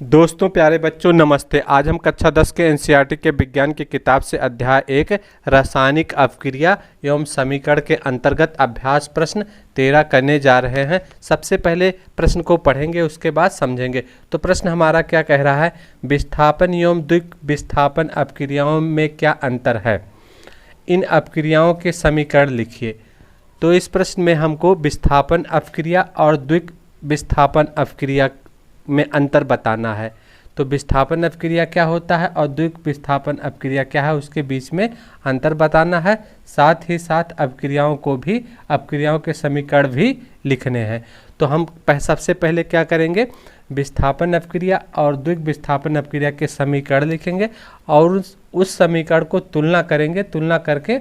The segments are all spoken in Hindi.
दोस्तों, प्यारे बच्चों, नमस्ते। आज हम कक्षा 10 के एनसीईआरटी के विज्ञान की किताब से अध्याय 1 रासायनिक अपक्रिया एवं समीकरण के अंतर्गत अभ्यास प्रश्न 13 करने जा रहे हैं। सबसे पहले प्रश्न को पढ़ेंगे, उसके बाद समझेंगे। तो प्रश्न हमारा क्या कह रहा है? विस्थापन एवं द्विक विस्थापन अपक्रियाओं में क्या अंतर है? इन अपक्रियाओं के समीकरण लिखिए। तो इस प्रश्न में हमको विस्थापन अपक्रिया और द्विक विस्थापन अपक्रिया में अंतर बताना है। तो विस्थापन अपक्रिया क्या होता है और द्विक विस्थापन अपक्रिया क्या है, उसके बीच में अंतर बताना है। साथ ही साथ अपक्रियाओं के समीकरण भी लिखने हैं। तो हम सबसे पहले क्या करेंगे? विस्थापन अपक्रिया और द्विक विस्थापन अपक्रिया के समीकरण लिखेंगे और उस समीकरण को तुलना करेंगे। तुलना करके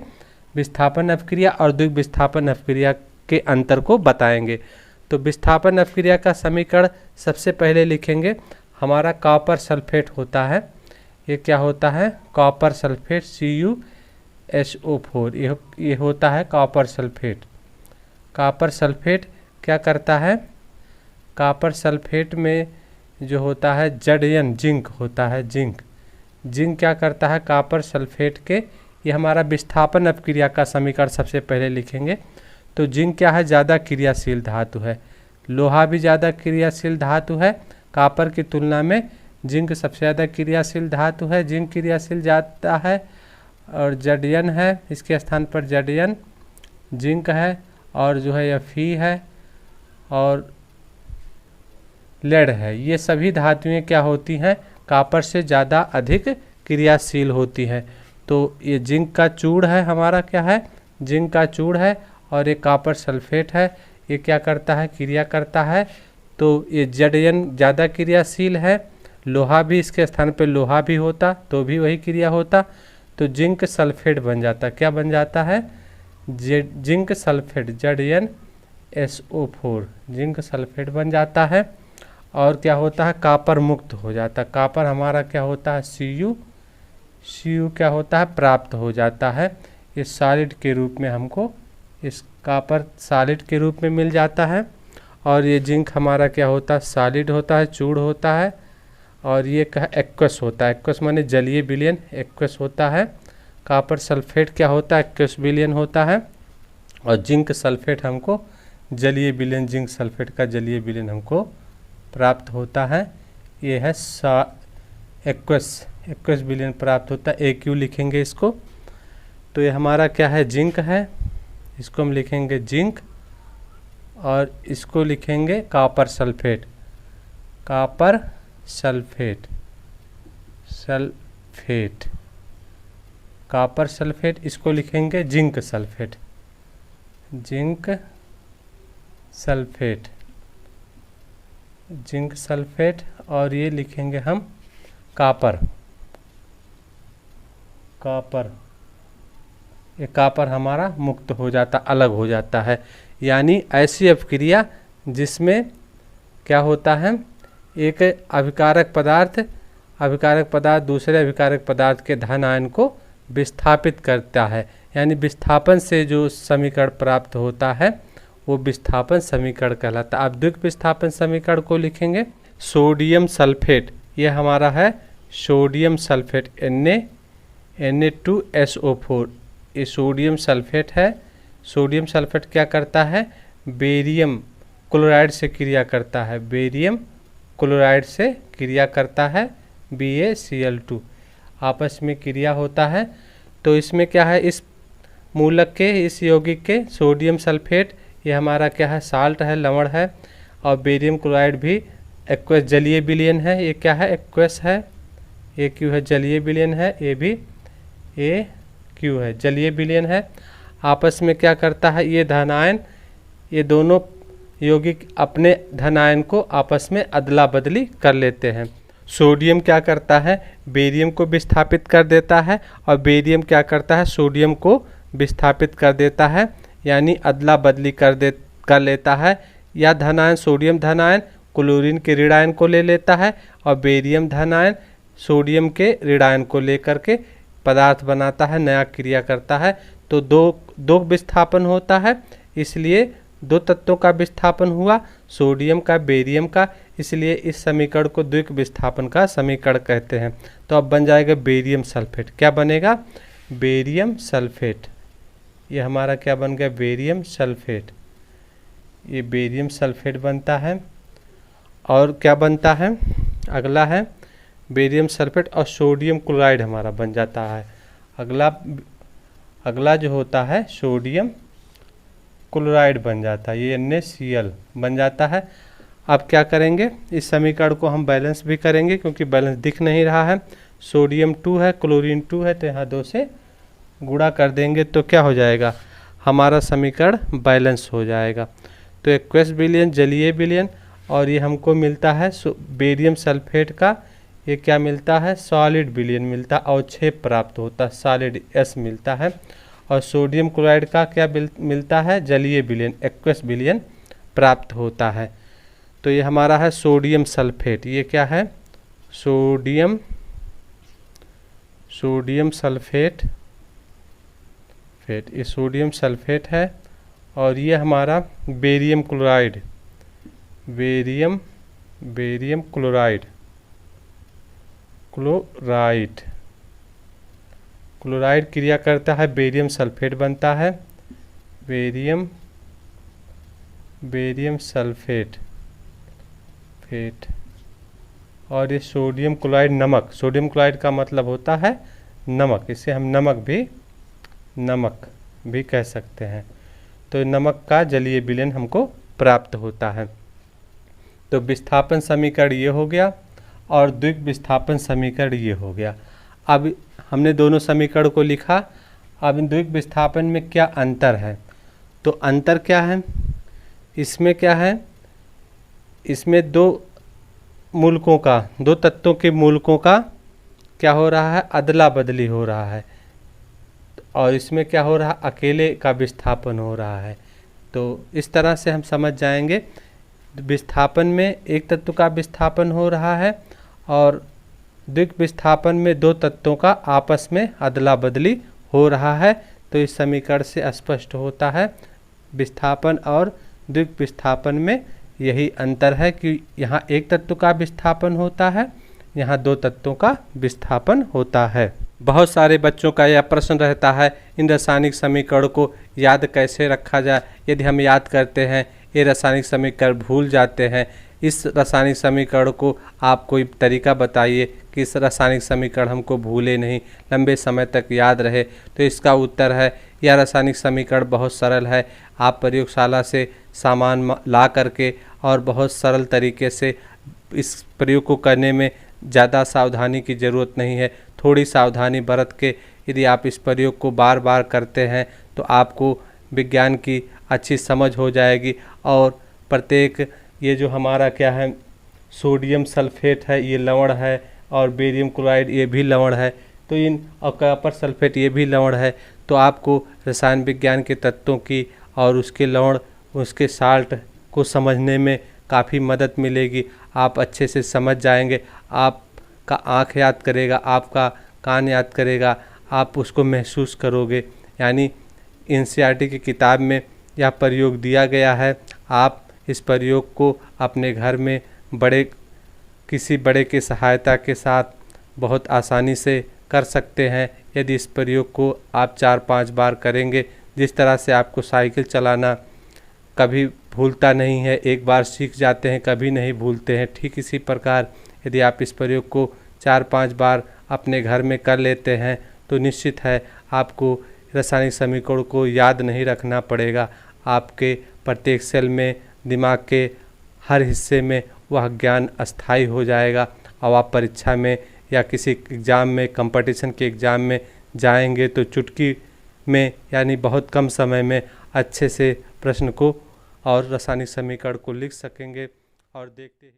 विस्थापन अपक्रिया और द्विक विस्थापन अपक्रिया के अंतर को बताएंगे। तो विस्थापन अपक्रिया का समीकरण सबसे पहले लिखेंगे। हमारा कॉपर सल्फेट होता है। ये क्या होता है? Copper sulphate CuSO4। ये होता है कॉपर सल्फेट। कॉपर सल्फेट क्या करता है? कॉपर सल्फेट में जो होता है Zn जिंक होता है। जिंक क्या करता है? कॉपर सल्फेट के ये हमारा विस्थापन अपक्रिया का समीकरण सबसे पहले लिखेंगे। तो जिंक क्या है? ज़्यादा क्रियाशील धातु है। लोहा भी ज़्यादा क्रियाशील धातु है। कॉपर की तुलना में जिंक सबसे ज़्यादा क्रियाशील धातु है। जिंक क्रियाशील ज़्यादा है और Zn है, इसके स्थान पर Zn जिंक है और जो है Fe है और लेड है। ये सभी धातुएं क्या होती हैं? कॉपर से ज़्यादा अधिक क्रियाशील होती हैं। तो ये जिंक का चूड़ है, हमारा क्या है? जिंक का चूड़ है और ये कॉपर सल्फेट है। ये क्या करता है? क्रिया करता है। तो ये Zn ज़्यादा क्रियाशील है। लोहा भी इसके स्थान पे लोहा भी होता तो भी वही क्रिया होता। तो जिंक सल्फेट बन जाता। क्या बन जाता है? Zinc sulphate ZnSO4 zinc sulphate बन जाता है। और क्या होता है? कॉपर मुक्त हो जाता। कॉपर हमारा क्या होता है? Cu क्या होता है? प्राप्त हो जाता है। ये सॉलिड के रूप में हमको इस कॉपर सॉलिड के रूप में मिल जाता है। और ये जिंक हमारा क्या होता है? सॉलिड होता है, चूड़ होता है। और ये क्या? एक्वस होता है। एक्वस माने जलीय विलयन, एक्वस होता है। कॉपर सल्फेट क्या होता है? एक्वस विलयन होता है। और जिंक सल्फेट हमको जलीय विलयन, जिंक सल्फेट का जलीय विलयन हमको प्राप्त होता है। ये है एक्वस विलयन प्राप्त होता है। AQ लिखेंगे इसको। तो ये हमारा क्या है? जिंक है। इसको हम लिखेंगे जिंक और इसको लिखेंगे copper sulphate. Copper sulphate copper sulphate. इसको लिखेंगे जिंक सल्फेट। जिंक सल्फेट और ये लिखेंगे हम कॉपर। ये कॉपर हमारा मुक्त हो जाता, अलग हो जाता है। यानी ऐसी अपक्रिया जिसमें क्या होता है? एक अभिकारक पदार्थ दूसरे अभिकारक पदार्थ के धन आयन को विस्थापित करता है। यानी विस्थापन से जो समीकरण प्राप्त होता है वो विस्थापन समीकरण कहलाता है। अब द्विक विस्थापन समीकरण को लिखेंगे। सोडियम सल्फेट, ये हमारा है सोडियम सल्फेट Na2SO4। ये सोडियम सल्फेट है। सोडियम सल्फेट क्या करता है? बेरियम क्लोराइड से क्रिया करता है। बेरियम क्लोराइड से क्रिया करता है। BaCl2 आपस में क्रिया होता है। तो इसमें क्या है? इस मूलक के, इस यौगिक के सोडियम सल्फेट ये हमारा क्या है? साल्ट है, लवण है। और बेरियम क्लोराइड भी एक्वस जलीय विलयन है। ये क्या है? एक्वस है। AQ है, जलीय विलयन है। ये भी AQ है, जलीय विलयन है। आपस में क्या करता है? ये धनायन, ये दोनों यौगिक अपने धनायन को आपस में अदला बदली कर लेते हैं। सोडियम क्या करता है? बेरियम को विस्थापित कर देता है और बेरियम क्या करता है? सोडियम को विस्थापित कर देता है। यानी अदला बदली कर लेता है। या धनायन, सोडियम धनायन क्लोरीन के ऋणायन को ले लेता है और बेरियम धनायन सोडियम के ऋणायन को लेकर के पदार्थ बनाता है, नया क्रिया करता है। तो दो विस्थापन होता है, इसलिए दो तत्वों का विस्थापन हुआ। सोडियम का, बेरियम का, इसलिए इस समीकरण को द्विक विस्थापन का समीकरण कहते हैं। तो अब बन जाएगा बेरियम सल्फेट। क्या बनेगा? Barium sulphate. ये हमारा क्या बन गया? Barium sulphate. ये बेरियम सल्फेट बनता है। और क्या बनता है? अगला है बेरियम सल्फेट और सोडियम क्लोराइड हमारा बन जाता है। अगला जो होता है सोडियम क्लोराइड बन जाता है, ये NaCl बन जाता है। अब क्या करेंगे? इस समीकरण को हम बैलेंस भी करेंगे क्योंकि बैलेंस दिख नहीं रहा है। सोडियम 2 है, क्लोरीन 2 है, तो यहाँ 2 से गुणा कर देंगे तो क्या हो जाएगा? हमारा समीकरण बैलेंस हो जाएगा। तो एक्वस विलयन, जलीय विलयन, और ये हमको मिलता है बेरियम सल्फेट का, ये क्या मिलता है? सॉलिड विलयन मिलता है, अवक्षेप प्राप्त होता है, सॉलिड S मिलता है। और सोडियम क्लोराइड का क्या मिलता है? जलीय विलयन, एक्वस विलयन प्राप्त होता है। तो ये हमारा है सोडियम सल्फेट। ये क्या है? सोडियम सल्फेट, ये सोडियम सल्फेट है। और ये हमारा बेरियम क्लोराइड, बेरियम क्लोराइड क्रिया करता है, बेरियम सल्फेट बनता है, बेरियम सल्फेट। और ये सोडियम क्लोराइड नमक, सोडियम क्लोराइड का मतलब होता है नमक, इसे हम नमक भी कह सकते हैं। तो नमक का जलीय विलयन हमको प्राप्त होता है। तो विस्थापन समीकरण ये हो गया और द्विक विस्थापन समीकरण ये हो गया। अब हमने दोनों समीकरण को लिखा। अब इन द्विक विस्थापन में क्या अंतर है? तो अंतर क्या है? इसमें क्या है? इसमें दो तत्वों के मूलकों का क्या हो रहा है? अदला बदली हो रहा है। और इसमें क्या हो रहा है? अकेले का विस्थापन हो रहा है। तो इस तरह से हम समझ जाएंगे विस्थापन में एक तत्व का विस्थापन हो रहा है और द्विक विस्थापन में दो तत्वों का आपस में अदला बदली हो रहा है। तो इस समीकरण से स्पष्ट होता है विस्थापन और द्विक विस्थापन में यही अंतर है कि यहाँ एक तत्व का विस्थापन होता है, यहाँ दो तत्वों का विस्थापन होता है। बहुत सारे बच्चों का यह प्रश्न रहता है इन रासायनिक समीकरण को याद कैसे रखा जाए। यदि हम याद करते हैं ये रासायनिक समीकरण भूल जाते हैं, इस रासायनिक समीकरण को आप कोई तरीका बताइए कि इस रासायनिक समीकरण हमको भूले नहीं, लंबे समय तक याद रहे। तो इसका उत्तर है यह रासायनिक समीकरण बहुत सरल है। आप प्रयोगशाला से सामान ला करके और बहुत सरल तरीके से इस प्रयोग को करने में ज़्यादा सावधानी की ज़रूरत नहीं है। थोड़ी सावधानी बरत के यदि आप इस प्रयोग को बार बार करते हैं तो आपको विज्ञान की अच्छी समझ हो जाएगी। और प्रत्येक ये जो हमारा क्या है सोडियम सल्फेट है ये लवण है और बेरियम क्लोराइड ये भी लवण है, तो इन और कॉपर सल्फेट ये भी लवण है। तो आपको रसायन विज्ञान के तत्वों की और उसके लवण उसके साल्ट को समझने में काफ़ी मदद मिलेगी। आप अच्छे से समझ जाएंगे, आपका आँख याद करेगा, आपका कान याद करेगा, आप उसको महसूस करोगे। यानी NCERT की किताब में यह प्रयोग दिया गया है। आप इस प्रयोग को अपने घर में किसी बड़े की सहायता के साथ बहुत आसानी से कर सकते हैं। यदि इस प्रयोग को आप 4-5 बार करेंगे, जिस तरह से आपको साइकिल चलाना कभी भूलता नहीं है, एक बार सीख जाते हैं कभी नहीं भूलते हैं, ठीक इसी प्रकार यदि आप इस प्रयोग को 4-5 बार अपने घर में कर लेते हैं तो निश्चित है आपको रासायनिक समीकरण को याद नहीं रखना पड़ेगा। आपके प्रत्येक सेल में, दिमाग के हर हिस्से में वह ज्ञान अस्थायी हो जाएगा। और आप परीक्षा में या किसी एग्ज़ाम में, कंपटीशन के एग्ज़ाम में जाएंगे तो चुटकी में यानी बहुत कम समय में अच्छे से प्रश्न को और रासायनिक समीकरण को लिख सकेंगे। और देखते ही